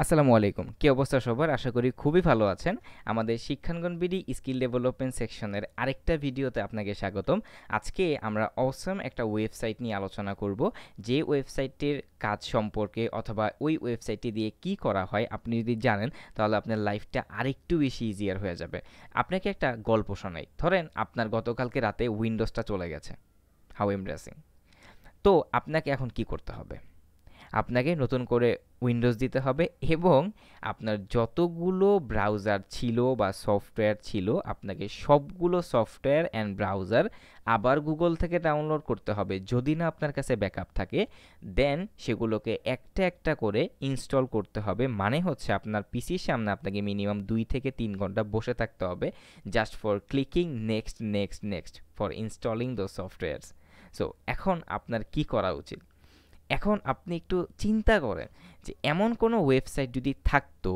আসসালামু আলাইকুম। কি অবস্থা সবার? আশা করি খুবই ভালো আছেন। আমাদের শিক্ষাঙ্গন বিডি স্কিল ডেভেলপমেন্ট সেকশনের আরেকটা ভিডিওতে আপনাকে স্বাগতম। আজকে আমরা অসম একটা ওয়েবসাইট নিয়ে আলোচনা করব। যে ওয়েবসাইটটির কাজ সম্পর্কে অথবা ওই ওয়েবসাইটটি দিয়ে কি করা হয় আপনি যদি জানেন তাহলে আপনার লাইফটা আরেকটু বেশি ইজিয়ার হয়ে যাবে। আপনাকে একটা গল্প শোনাই। ধরেন আপনার গতকালকে রাতে উইন্ডোজটা চলে গেছে। How embarrassing. তো আপনাকে এখন কি করতে হবে? আপনাকে নতুন করে উইন্ডোজ দিতে হবে এবং আপনার যতগুলো ব্রাউজার ছিল বা সফটওয়্যার ছিল আপনাকে সবগুলো সফটওয়্যার অ্যান্ড ব্রাউজার আবার গুগল থেকে ডাউনলোড করতে হবে। যদি না আপনার কাছে ব্যাকআপ থাকে দেন সেগুলোকে একটা একটা করে ইনস্টল করতে হবে। মানে হচ্ছে আপনার পিসির সামনে আপনাকে মিনিমাম 2 থেকে 3 ঘন্টা বসে থাকতে হবে just for clicking next next next for installing দো সফটওয়্যারস। সো এখন আপনার কি করা উচিত? এখন আপনি একটু চিন্তা করেন যে এমন কোনো ওয়েবসাইট যদি থাকতো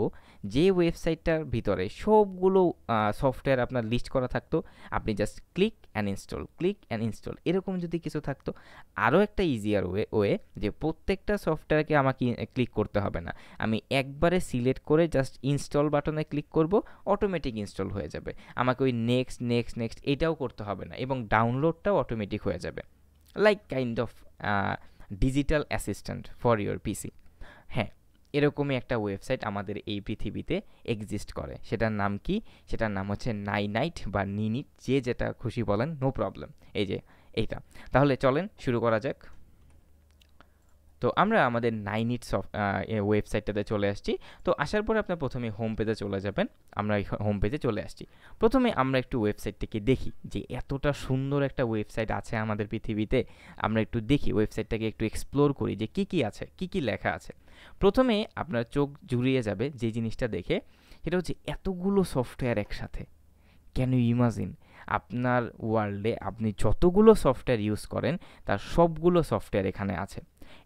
যে ওয়েবসাইটটার ভিতরে সবগুলো সফটওয়্যার আপনার লিস্ট করা থাকতো, আপনি জাস্ট ক্লিক অ্যান্ড ইনস্টল এরকম যদি কিছু থাকতো। আরও একটা ইজিয়ার ওয়ে যে প্রত্যেকটা সফটওয়্যারকে আমাকে ক্লিক করতে হবে না, আমি একবারে সিলেক্ট করে জাস্ট ইনস্টল বাটনে ক্লিক করব, অটোমেটিক ইনস্টল হয়ে যাবে। আমাকে ওই নেক্সট নেক্সট নেক্সট এটাও করতে হবে না এবং ডাউনলোডটাও অটোমেটিক হয়ে যাবে, like kind of digital assistant for your PC. হ্যাঁ, এরকমই একটা ওয়েবসাইট আমাদের এই পৃথিবীতে এক্সিস্ট করে। সেটার নাম কি? সেটার নাম হচ্ছে নাইনাইট বা নিনিট, যে যেটা খুশি বলেন, নো প্রবলেম। এই যে এইটা। তাহলে চলেন শুরু করা যাক। তো আমরা আমাদের নাইনিট ওয়েবসাইটটাতে চলে আসছি। তো আসার পরে আপনার প্রথমে হোম পেজে চলে যাবেন। আমরা হোম পেজে চলে আসছি। প্রথমে আমরা একটু ওয়েবসাইটটিকে দেখি যে এতটা সুন্দর একটা ওয়েবসাইট আছে আমাদের পৃথিবীতে। আমরা একটু দেখি ওয়েবসাইটটাকে, একটু এক্সপ্লোর করি যে কী কী আছে, কী কী লেখা আছে। প্রথমে আপনার চোখ জুড়িয়ে যাবে যে জিনিসটা দেখে, সেটা হচ্ছে এতগুলো সফটওয়্যার একসাথে। Can you imagine? আপনার ওয়ার্ল্ডে আপনি যতগুলো সফটওয়্যার ইউজ করেন তার সবগুলো সফটওয়্যার এখানে আছে।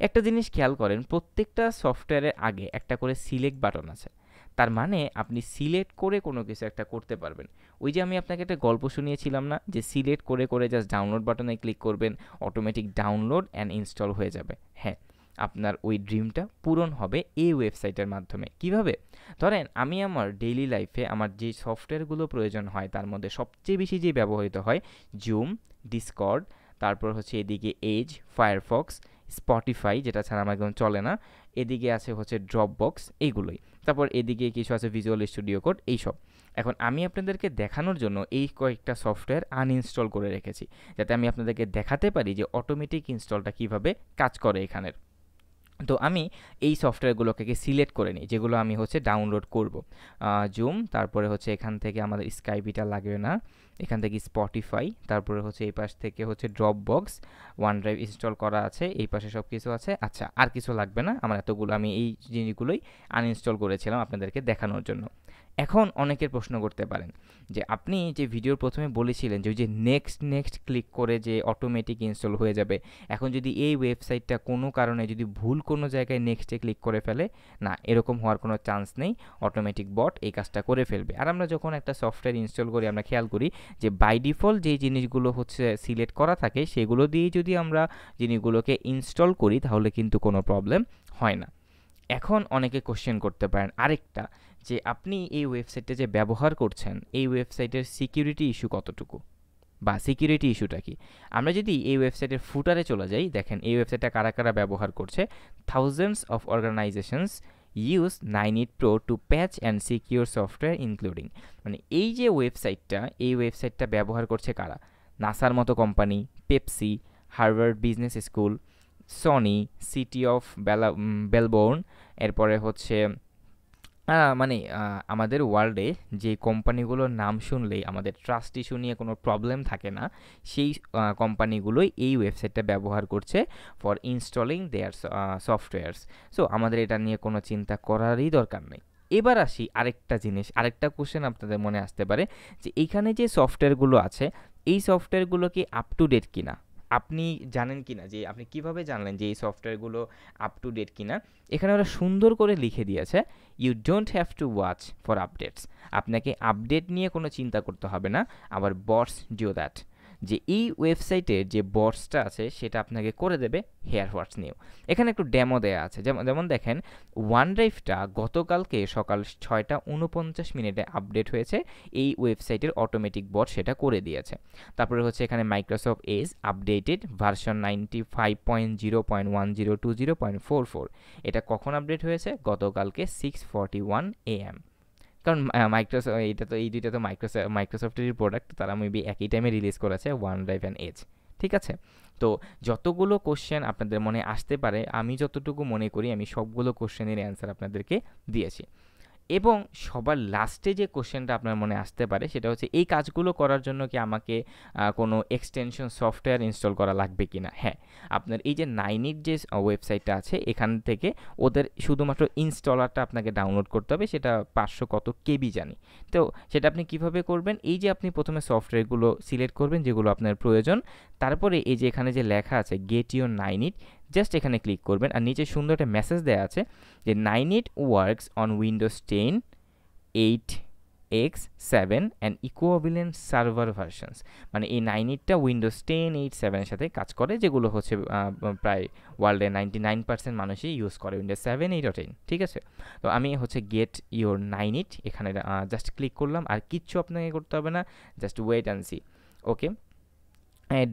একটা জিনিস খেয়াল করেন, প্রত্যেকটা সফটওয়্যারের আগে একটা করে সিলেক্ট বাটন আছে। তার মানে আপনি সিলেক্ট করে কোনো কিছু একটা করতে পারবেন। ওই যে আমি আপনাকে একটা গল্প শুনিয়েছিলাম না, যে সিলেক্ট করে করে জাস্ট ডাউনলোড বাটনে ক্লিক করবেন, অটোমেটিক ডাউনলোড অ্যান্ড ইনস্টল হয়ে যাবে। হ্যাঁ, আপনার ওই ড্রিমটা পূরণ হবে এই ওয়েবসাইটের মাধ্যমে। কিভাবে? ধরেন আমি আমার ডেইলি লাইফে আমার যে সফটওয়্যারগুলো প্রয়োজন হয় তার মধ্যে সবচেয়ে বেশি যে ব্যবহৃত হয় জুম, ডিসকর্ড, তারপর হচ্ছে এদিকে এজ, ফায়ারফক্স, স্পটিফাই যেটা ছাড়া আমার একদম চলে না, এদিকে আছে হচ্ছে ড্রপবক্স, এইগুলোই। তারপর এদিকে কিছু আছে ভিজুয়াল স্টুডিও কোড, এইসব। এখন আমি আপনাদেরকে দেখানোর জন্য এই কয়েকটা সফটওয়্যার আনইনস্টল করে রেখেছি, যাতে আমি আপনাদেরকে দেখাতে পারি যে অটোমেটিক ইনস্টলটা কিভাবে কাজ করে এখানের। তো আমি এই সফটওয়্যারগুলোকে সিলেক্ট করে নিই যেগুলো আমি হচ্ছে ডাউনলোড করব। জুম, তারপরে হচ্ছে এখান থেকে আমাদের স্কাইপিটা লাগবে না, এখান থেকে স্পটিফাই, তারপরে হচ্ছে এই পাশ থেকে হচ্ছে ড্রপবক্স, ওয়ান ড্রাইভ ইনস্টল করা আছে, এই পাশে সব কিছু আছে। আচ্ছা, আর কিছু লাগবে না আমার, এতগুলো আমি এই জিনিসগুলোই আনইনস্টল করেছিলাম আপনাদেরকে দেখানোর জন্য। এখন অনেকের প্রশ্ন করতে পারেন যে আপনি যে ভিডিওর প্রথমে বলেছিলেন যে ওই যে নেক্সট নেক্সট ক্লিক করে যে অটোমেটিক ইনস্টল হয়ে যাবে, এখন যদি এই ওয়েবসাইটটা কোনো কারণে যদি ভুল কোনো জায়গায় নেক্সটে ক্লিক করে ফেলে, না, এরকম হওয়ার কোনো চান্স নেই। অটোমেটিক বট এই কাজটা করে ফেলবে। আর আমরা যখন একটা সফটওয়্যার ইনস্টল করি আমরা খেয়াল করি যে বাই ডিফল্ট যেই জিনিসগুলো হচ্ছে সিলেক্ট করা থাকে সেগুলো দিয়েই যদি আমরা জিনিসগুলোকে ইনস্টল করি তাহলে কিন্তু কোনো প্রবলেম হয় না। এখন অনেকে কোশ্চেন করতে পারেন আরেকটা, যে আপনি এই ওয়েবসাইটটা যে ব্যবহার করছেন এই ওয়েবসাইটের সিকিউরিটি ইস্যু কতটুকু বা সিকিউরিটি ইস্যুটা কি? আমরা যদি এই ওয়েবসাইটের ফুটারে চলে যাই, দেখেন এই ওয়েবসাইটটা কারা কারা ব্যবহার করছে। Thousands of organisations use Ninite pro to patch and secure software including. মানে এই যে এই ওয়েবসাইটটা ব্যবহার করছে কারা? নাসার মতো company, Pepsi, Harvard business school, Sony, city of Melbourne, এরপরে হচ্ছে মানে আমাদের ওয়ার্ল্ডে যে কোম্পানিগুলোর নাম শুনলেই আমাদের ট্রাস্ট ইস্যু নিয়ে কোনো প্রবলেম থাকে না, সেই কোম্পানিগুলোই এই ওয়েবসাইটটা ব্যবহার করছে ফর ইনস্টলিং দেয়ার সফটওয়্যারস। সো আমাদের এটা নিয়ে কোনো চিন্তা করারই দরকার নেই। এবার আসি আরেকটা জিনিস, আরেকটা কোশ্চেন আপনাদের মনে আসতে পারে যে এইখানে যে সফটওয়্যারগুলো আছে এই সফটওয়্যারগুলো কি আপ টু ডেট কিনা? আপনি জানেন কিনা, যে আপনি কিভাবে জানলেন যে এই সফটওয়্যারগুলো আপ টু ডেট কিনা? এখানে ওরা সুন্দর করে লিখে দিয়েছে, you don't have to watch for updates. আপনাকে আপডেট নিয়ে কোনো চিন্তা করতে হবে না, আবার বটস ডু দ্যাট। যে এই ওয়েবসাইটের যে বটসটা আছে সেটা আপনাকে করে দেবে হেয়ার হোয়াটস নিউ। এখানে একটু ডেমো দেওয়া আছে, যেমন যেমন দেখেন ওয়ান ড্রাইভটা গতকালকে সকাল 6টা 49 আপডেট হয়েছে, এই ওয়েবসাইটের অটোমেটিক বট সেটা করে দিয়েছে। তারপরে হচ্ছে এখানে মাইক্রোসফট এজ আপডেটেড ভার্সন 95.0.1020.44, এটা কখন আপডেট হয়েছে? গতকালকে 6:41 AM। কারণ মাইক্রোসফট এটা তো এই দুইটা তো মাইক্রোসফটেরই প্রোডাক্ট, তারা মেবি একই টাইমে রিলিজ করেছে ওয়ান ড্রাইভ অ্যান্ড এজ। ঠিক আছে, তো যতগুলো কোশ্চেন আপনাদের মনে আসতে পারে, আমি যতটুকু মনে করি আমি সবগুলো কোশ্চেনের অ্যান্সার আপনাদেরকে দিয়েছি। এবং সবার লাস্টে যে কোশ্চেনটা আপনার মনে আসতে পারে সেটা হচ্ছে এই কাজগুলো করার জন্য কি আমাকে কোনো এক্সটেনশন সফটওয়্যার ইনস্টল করা লাগবে কিনা? হ্যাঁ, আপনার এই যে নাইনিট যে ওয়েবসাইটটা আছে এখান থেকে ওদের শুধুমাত্র ইনস্টলারটা আপনাকে ডাউনলোড করতে হবে, সেটা 500 কত কেবি জানি। তো সেটা আপনি কিভাবে করবেন? এই যে আপনি প্রথমে সফটওয়্যারগুলো সিলেক্ট করবেন যেগুলো আপনার প্রয়োজন, তারপরে এই যে এখানে যে লেখা আছে গেট ইউর নাইনিট, জাস্ট এখানে ক্লিক করবেন, আর নিচে সুন্দর একটা মেসেজ দেওয়া আছে যে Ninite works on Windows 10, 8X, 7 and equivalent server versions. মানে এই নাইনিটটা উইন্ডোজ 10, 8, 7 এর সাথে কাজ করে, যেগুলো হচ্ছে প্রায় ওয়ার্ল্ডের 99% মানুষই ইউজ করে উইন্ডোজ 7, 8 ও 10। ঠিক আছে, তো আমি হচ্ছে গেট ইউর নাইনিট এখানে জাস্ট ক্লিক করলাম, আর কিচ্ছু আপনাকে করতে হবে না, just wait and see. Okay,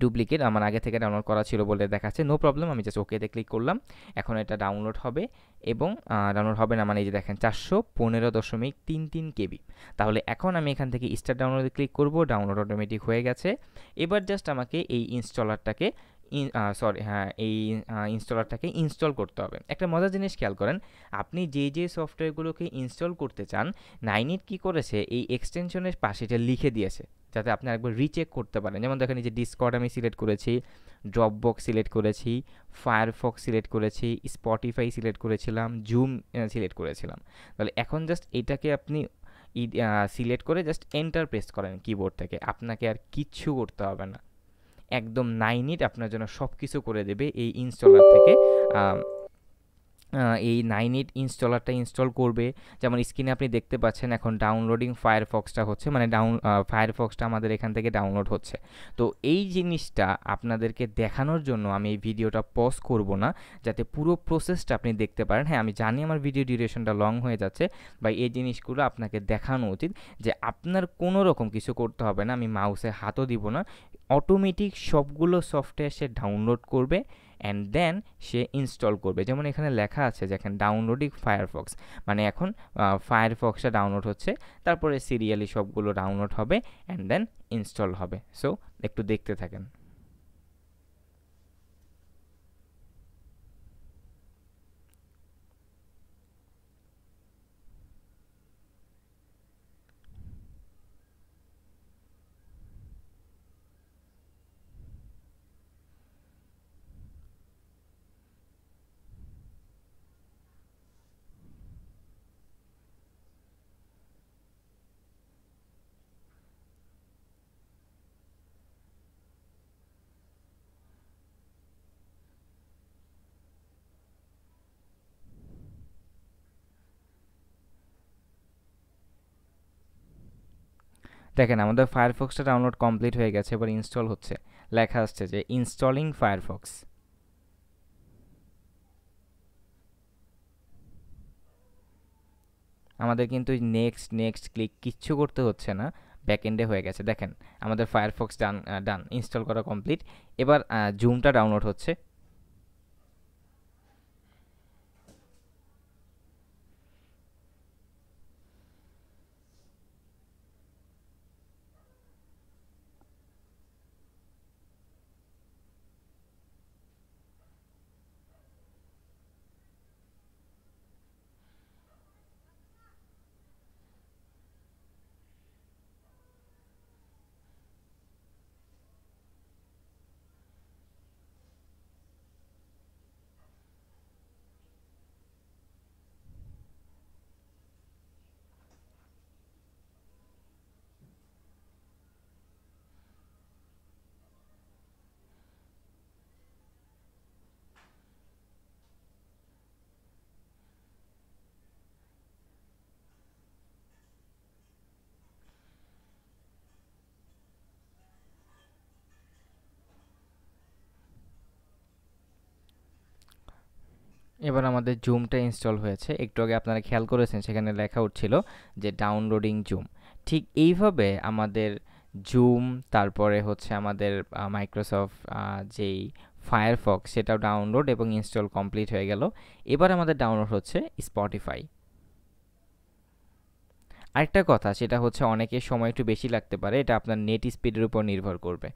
duplicate আমার আগে থেকে ডাউনলোড করা ছিল বলে দেখাচ্ছে, নো প্রবলেম, আমি জাস্ট ওকেতে ক্লিক করলাম। এখন এটা ডাউনলোড হবে, এবং ডাউনলোড হবে না মানে এই যে দেখেন 415.33 কেবি। তাহলে এখন আমি এখান থেকে স্টার্ট ডাউনলোডে ক্লিক করব, ডাউনলোড অটোমেটিক হয়ে গেছে। এবার জাস্ট আমাকে এই ইনস্টলারটাকে এই ইনস্টলারটাকে ইনস্টল করতে হবে। একটা মজার জিনিস খেয়াল করেন, আপনি যে সফটওয়্যারগুলোকে ইনস্টল করতে চান, নাইনিট কি করেছে এই এক্সটেনশনের পাশে এটা লিখে দিয়েছে যাতে আপনি একবার রিচেক করতে পারেন। যেমন দেখেন এই যে ডিসকর্ড আমি সিলেক্ট করেছি, ড্রপবক্স সিলেক্ট করেছি, ফায়ারফক্স সিলেক্ট করেছি, স্পটিফাই সিলেক্ট করেছিলাম, জুম সিলেক্ট করেছিলাম। তাহলে এখন জাস্ট এটাকে আপনি সিলেক্ট করে জাস্ট এন্টার প্রেস করেন কিবোর্ড থেকে, আপনাকে আর কিচ্ছু করতে হবে না, একদম নাইনিট আপনার জন্য সব কিছু করে দেবে এই ইনস্টলার থেকে। এই নাইনিট ইনস্টলারটা ইনস্টল করবে, যেমন স্ক্রিনে আপনি দেখতে পাচ্ছেন এখন ডাউনলোডিং ফায়ারফক্সটা হচ্ছে, মানে ফায়ারফক্সটা আমাদের এখান থেকে ডাউনলোড হচ্ছে। তো এই জিনিসটা আপনাদেরকে দেখানোর জন্য আমি এই ভিডিওটা পজ করব না, যাতে পুরো প্রসেসটা আপনি দেখতে পারেন। হ্যাঁ, আমি জানি আমার ভিডিও ডিউরেশনটা লং হয়ে যাচ্ছে, বা এই জিনিসগুলো আপনাকে দেখানো উচিত যে আপনার কোনো রকম কিছু করতে হবে না, আমি মাউসে হাতও দিব না, অটোমেটিক সবগুলো সফটওয়্যার সে ডাউনলোড করবে অ্যান্ড দেন সে ইনস্টল করবে। যেমন এখানে লেখা আছে দেখেন ডাউনলোডিং ফায়ারফক্স, মানে এখন ফায়ারফক্সটা ডাউনলোড হচ্ছে, তারপরে সিরিয়ালি সবগুলো ডাউনলোড হবে অ্যান্ড দেন ইনস্টল হবে। সো একটু দেখতে থাকেন। দেখেন আমাদের ফায়ারফক্সটা ডাউনলোড কমপ্লিট হয়ে গেছে, এবার ইনস্টল হচ্ছে, লেখা আসছে যে ইনস্টলিং ফায়ারফক্স। আমাদের কিন্তু নেক্সট নেক্সট ক্লিক কিচ্ছু করতে হচ্ছে না, ব্যাকএন্ডে হয়ে গেছে। দেখেন আমাদের ফায়ারফক্স ডান ইনস্টল করা কমপ্লিট। এবার জুমটা ডাউনলোড হচ্ছে। এবার আমাদের জুমটা ইনস্টল হয়েছে। একটু আগে আপনারা খেয়াল করেছেন সেখানে লেখা উঠছিল যে ডাউনলোডিং জুম। ঠিক এইভাবে আমাদের জুম, তারপরে হচ্ছে আমাদের মাইক্রোসফট যেই ফায়ারফক্স সেটাও ডাউনলোড এবং ইনস্টল কমপ্লিট হয়ে গেল। এবার আমাদের ডাউনলোড হচ্ছে স্পটিফাই। আরেকটা কথা, সেটা হচ্ছে অনেকের সময় একটু বেশি লাগতে পারে, এটা আপনার নেট স্পিডের উপর নির্ভর করবে।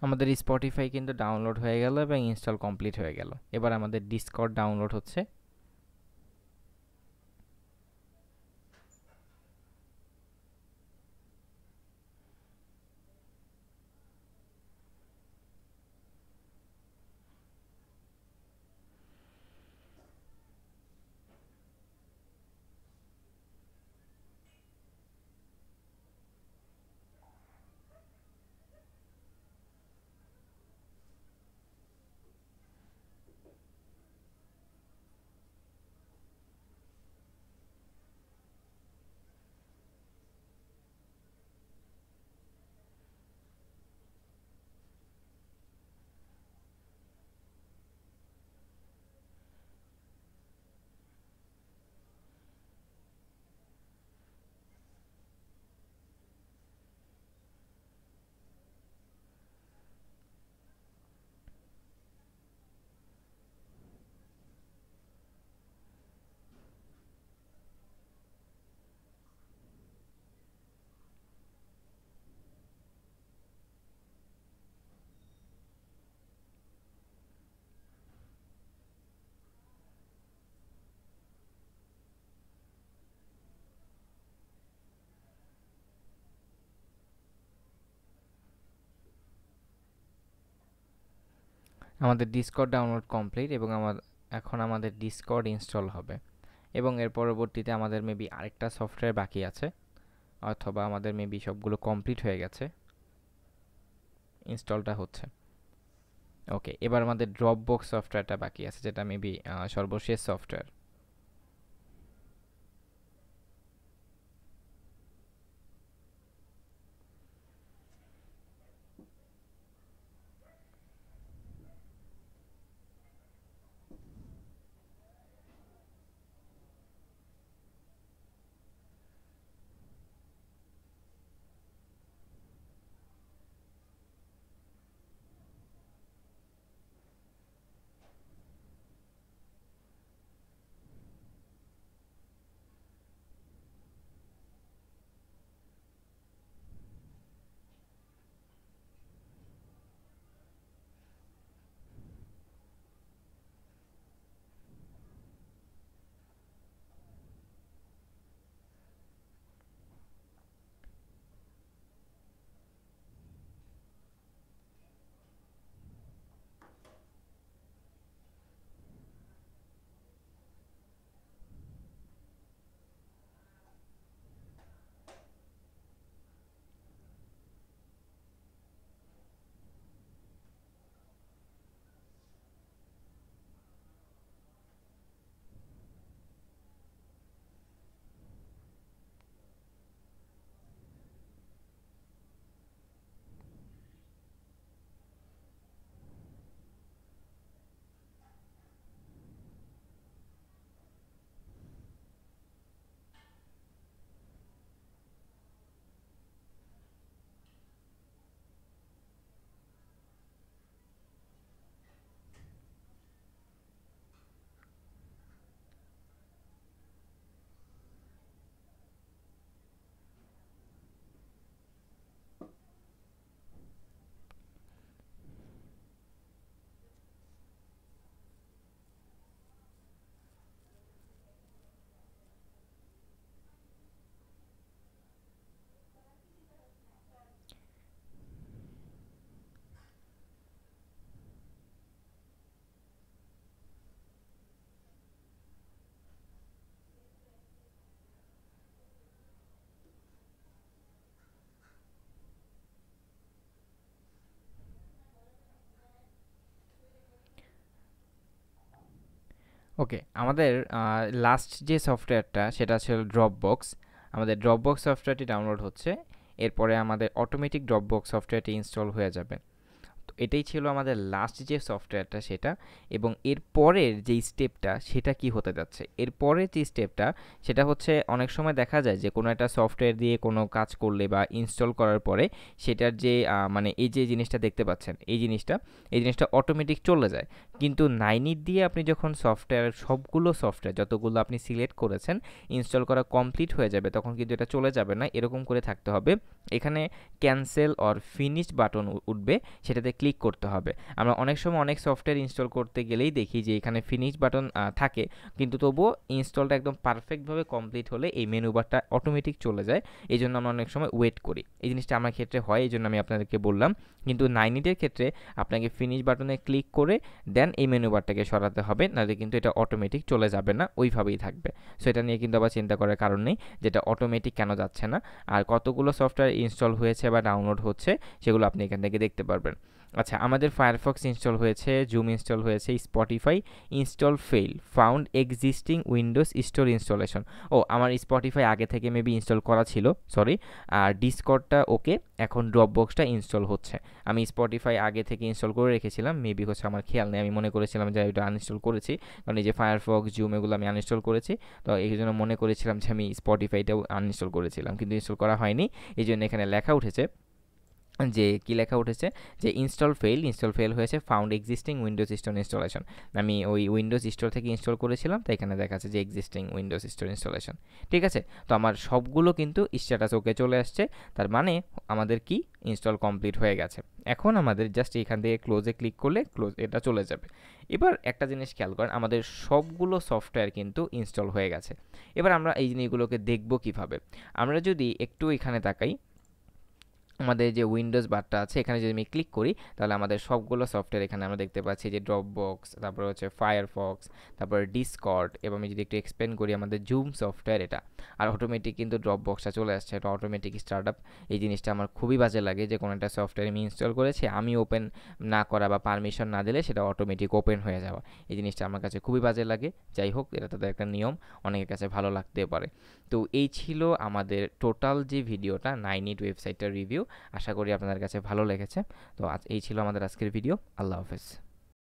আমাদের স্পটিফাই কিন্তু ডাউনলোড হয়ে গেল এবং ইনস্টল কমপ্লিট হয়ে গেল। এবার আমাদের ডিসকর্ড ডাউনলোড হচ্ছে। আমাদের ডিসকর্ড ডাউনলোড কমপ্লিট এবং এখন আমাদের ডিসকর্ড ইনস্টল হবে এবং এর পরবর্তীতে আমাদের মেবি আরেকটা সফটওয়্যার বাকি আছে, অথবা আমাদের মেবি সবগুলো কমপ্লিট হয়ে গেছে, ইনস্টলটা হচ্ছে। ওকে, এবার আমাদের ড্রপবক্স সফটওয়্যারটা বাকি আছে, যেটা মেবি সর্বশেষ সফটওয়্যার। ওকে, আমাদের লাস্ট যে সফটওয়্যারটা সেটা ছিল ড্রপবক্স। আমাদের ড্রপবক্স সফটওয়্যারটি ডাউনলোড হচ্ছে, এরপরে আমাদের অটোমেটিক ড্রপবক্স সফটওয়্যারটি ইনস্টল হয়ে যাবে। তো এটাই ছিল আমাদের লাস্ট যে সফটওয়্যারটা সেটা। এবং এর পরের যেই স্টেপটা সেটা কি হতে যাচ্ছে, এর পরের যে স্টেপটা সেটা হচ্ছে অনেক সময় দেখা যায় যে কোনো একটা সফটওয়্যার দিয়ে কোনো কাজ করলে বা ইনস্টল করার পরে সেটার যে মানে এই যে জিনিসটা দেখতে পাচ্ছেন এই জিনিসটা অটোমেটিক চলে যায়। কিন্তু নাইনিট দিয়ে আপনি যখন সবগুলো সফটওয়্যার যতগুলো আপনি সিলেক্ট করেছেন ইনস্টল করা কমপ্লিট হয়ে যাবে, তখন কিন্তু এটা চলে যাবে না, এরকম করে থাকতে হবে। এখানে ক্যান্সেল অর ফিনিশ বাটন উঠবে, সেটাতে ক্লিক করতে হবে। আমরা অনেক সময় অনেক সফটওয়্যার ইনস্টল করতে গেলেই দেখি যে এখানে ফিনিশ বাটন থাকে, কিন্তু তবুও ইনস্টলটা একদম পারফেক্টভাবে কমপ্লিট হলে এই মেনু বারটা অটোমেটিক চলে যায়। এই জন্য আমরা অনেক সময় ওয়েট করি, এই জিনিসটা আমার ক্ষেত্রে হয়, এই জন্য আমি আপনাদেরকে বললাম। কিন্তু নাইনিটের ক্ষেত্রে আপনাকে ফিনিশ বাটনে ক্লিক করে দেন এই মেনু বারটাকে সরাতে হবে, নাহলে কিন্তু এটা অটোমেটিক চলে যাবে না, ওইভাবেই থাকবে। সো এটা নিয়ে কিন্তু আবার চিন্তা করার কারণ নেই যেটা অটোমেটিক কেন যাচ্ছে না, আর কতগুলো সফটওয়্যার ইনস্টল হয়েছে বা ডাউনলোড হচ্ছে সেগুলো আপনি এখান থেকে দেখতে পারবেন। আচ্ছা, আমাদের ফায়ারফক্স ইনস্টল হয়েছে, জুম ইনস্টল হয়েছে, Spotify install fail, found existing Windows store installation. ও, আমার স্পটিফাই আগে থেকে মেবি ইনস্টল করা ছিল, সরি। আর ডিসকর্ডটা ওকে, এখন ড্রপবক্সটা ইনস্টল হচ্ছে। আমি স্পটিফাই আগে থেকে ইনস্টল করে রেখেছিলাম, মেবি হচ্ছে আমার খেয়াল নেই, আমি মনে করেছিলাম যে এটা আনইনস্টল করেছি, কারণ এই যে ফায়ারফক্স, জুম এগুলো আমি আনইনস্টল করেছি। তো এই জন্য মনে করেছিলাম যে আমি স্পটিফাইটাও আনইনস্টল করেছিলাম, কিন্তু ইনস্টল করা হয়নি। এই জন্য এখানে লেখা উঠেছে যে কি লেখা উঠেছে যে ইনস্টল ফেল হয়েছে, found existing Windows store installation. আমি ওই উইন্ডোজ স্টোর থেকে ইনস্টল করেছিলাম, তাই এখানে দেখাচ্ছে যে এক্সিস্টিং উইন্ডোজ স্টোর ইনস্টলেশন। ঠিক আছে, তো আমার সবগুলো কিন্তু স্ট্যাটাস ওকে চলে আসছে, তার মানে আমাদের কি ইনস্টল কমপ্লিট হয়ে গেছে। এখন আমাদের জাস্ট এখান থেকে ক্লোজে ক্লিক করলে এটা চলে যাবে। এবার একটা জিনিস খেয়াল করেন, আমাদের সবগুলো সফটওয়্যার কিন্তু ইনস্টল হয়ে গেছে। এবার আমরা এই জিনিসগুলোকে দেখব কিভাবে। আমরা যদি একটু এখানে তাকাই, আমাদের যে উইন্ডোজ বারটা আছে এখানে যদি আমি ক্লিক করি, তাহলে আমাদের সবগুলো সফটওয়্যার এখানে আমরা দেখতে পাচ্ছি, যে ড্রপবক্স, তারপরে হচ্ছে ফায়ারফক্স, তারপরে ডিসকর্ড, এবং আমি যদি একটু এক্সপ্লেন করি আমাদের জুম সফটওয়্যার এটা। আর অটোমেটিক কিন্তু ড্রপবক্সটা চলে আসছে, এটা অটোমেটিক স্টার্ট আপ। এই জিনিসটা আমার খুবই বাজে লাগে যে কোনো একটা সফটওয়্যার আমি ইনস্টল করেছি, আমি ওপেন না করা বা পারমিশন না দিলে সেটা অটোমেটিক ওপেন হয়ে যাওয়া, এই জিনিসটা আমার কাছে খুবই বাজে লাগে। যাই হোক, এটা তাদের একটা নিয়ম, অনেকের কাছে ভালো লাগতে পারে। তো এই ছিল আমাদের টোটাল যে ভিডিওটা, নাইনিট ওয়েবসাইটটার রিভিউ। আশা করি আপনাদের কাছে ভালো লেগেছে। তো এই ছিল আমাদের আজকের ভিডিও। আল্লাহ হাফেজ।